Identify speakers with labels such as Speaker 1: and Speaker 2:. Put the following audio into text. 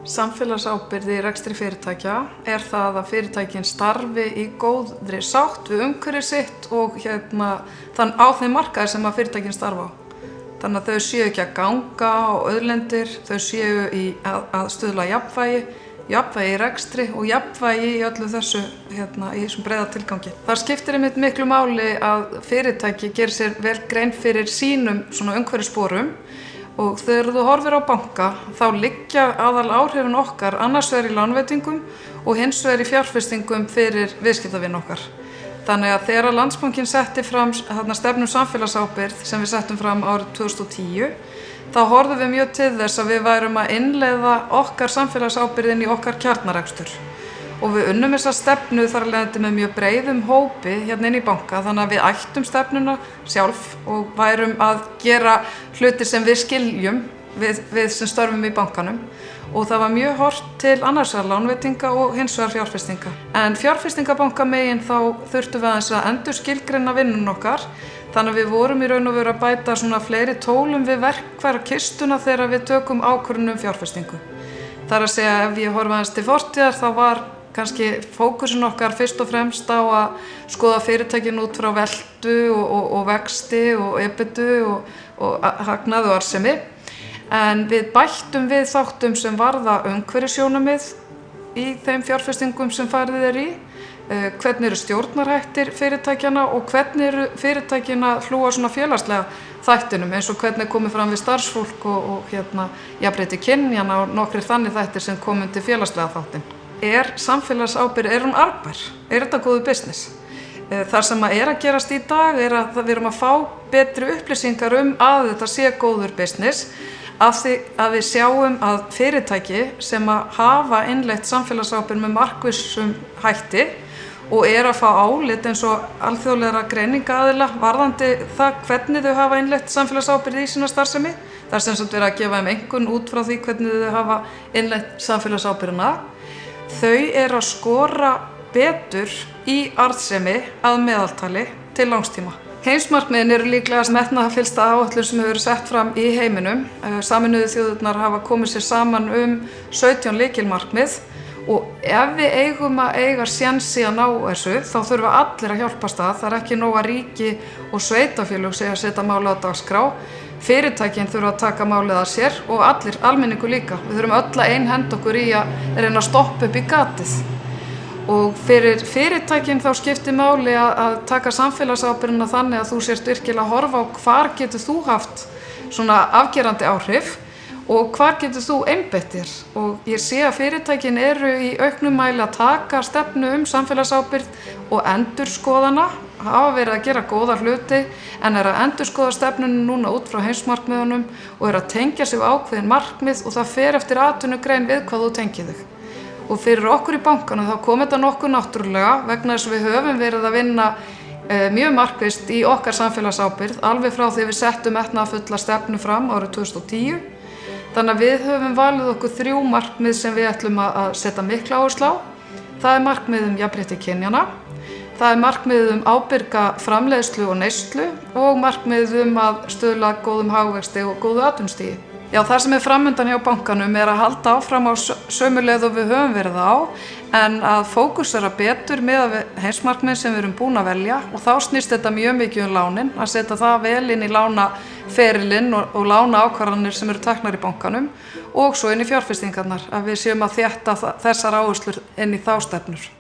Speaker 1: Samfélagsábyrgð í rekstri fyrirtækja það að fyrirtækin starfi í góðri sátt við umhverfi sitt og þann á þeim markaði sem að fyrirtækin starfa á. Þannig að þau séu ekki að ganga á auðlindir, þau séu að stuðla jafnvægi í rekstri og jafnvægi í öllu þessu í þessum breiða tilgangi. Það skiptir einmitt miklu máli að fyrirtæki gerir sér vel grein fyrir sínum svona umhverfissporum. Og þegar þú horfir á banka, þá liggja aðal áhrifin okkar annars vegar í lánveitingum og hins vegar í fjárfestingum fyrir viðskiptavin okkar. Þannig að þegar Landsbankinn setti fram stefnu samfélagsábyrgð sem við settum fram árið 2010, þá horfðum við mjög til þess að við værum að innleiða okkar samfélagsábyrgðin í okkar kjarnarekstur. Og við unnum þessa stefnu þar af leiðandi með mjög breiðum hópi inn í banka, þannig að við ættum stefnuna sjálf og værum að gera hluti sem við skiljum við sem störfum í bankanum. Og það var mjög horft til annars vegar lánveitinga og hins vegar fjárfestinga. En fjárfestingabankamegin þá þurftum við aðeins að endurskilgreina vinnun okkar, þannig að við vorum í raun og veru að bæta svona fleiri tólum við verkfærakistuna þegar við tökum ákvörðun fjárfestingu. Það er að segja, ef ég horfa aðeins til fortíðar, þá var kannski fókusin okkar fyrst og fremst á að skoða fyrirtækin út frá veltu og vexti og EBITDA og hagnað og arðsemi. En við bættum við þáttum sem varða umhverfissjónarmið í þeim fjárfestingum sem farið í. Hvernig eru stjórnarhættir fyrirtækjana og hvernig eru fyrirtækin að hlúa svona félagslega þættinum, eins og hvernig komið fram við starfsfólk og jafnrétti kynjanna og nokkrir þannig þættir sem komum til félagslega þáttin. Samfélagsábyrgð, hún arðbær? Þetta góður business? Það sem að gerast í dag að við erum að fá betri upplýsingar að þetta sé góður business, að við sjáum að fyrirtæki sem að hafa innleitt samfélagsábyrgð með markvissum hætti og að fá álit eins og alþjóðlegra greiningaaðila varðandi það hvernig þau hafa innleitt samfélagsábyrgð í sína starfsemi. Það sem sagt verið að gefa þeim einkunn út frá því hvernig þau hafa innleitt samfélagsábyrgðina. Þau að skora betur í arðsemi að meðaltali til langstíma. Heimsmarkmiðin eru líklega metnaðarfyllsta áætlun sem hefur verið sett fram í heiminum. Sameinuðu þjóðirnar hafa komið sér saman 17 lykilmarkmið og ef við eigum að eiga sénsi að ná þessu, þá þurfa allir að hjálpast að. Það ekki nóg að ríki og sveitarfélög segja að setja málið á dagskrá. Fyrirtækin þurfa að taka málið að sér og allir, almenningu líka. Við þurfum öll að einhenda okkur í að reyna að stoppa upp í gatið. Og fyrir fyrirtækin þá skiptir máli að taka samfélagsábyrgðina þannig að þú sért virkilega að horfa á hvar getur þú haft svona afgerandi áhrif og hvar getur þú einbeitt þér. Og ég sé að fyrirtækin eru í auknum mæli að taka stefnu samfélagsábyrgð og endurskoðana, hafa verið að gera góða hluti en að endurskoða stefnunum núna út frá heimsmarkmiðunum og að tengja sig við ákveðin markmið og það fer eftir atvinnugrein við hvað þú tengir þig. Og fyrir okkur í bankanum þá kom þetta nokkuð náttúrulega vegna þess að við höfum verið að vinna mjög markvisst í okkar samfélagsábyrgð alveg frá því við settum metnaðarfulla stefnu fram árið 2010. Þannig að við höfum valið okkur 3 markmið sem við ætlum að setja mikla áherslu á. Það markmið jafnrétti kynjanna. Það markmið ábyrga framleiðslu og neyslu og markmið að stuðla góðum hagvexti og góðu atvinnustigi. Já, það sem framundan hjá bankanum að halda áfram á sömu leið og við höfum verið á, en að fókusera betur með heimsmarkmið sem við erum búin að velja og þá snýst þetta mjög mikið lánin, að setja það vel inn í lánaferilinn og lána ákvarðanir sem eru teknar í bankanum og svo inn í fjárfestingarnar, að við séum að þétta þessar áherslur inn í þá stefnur.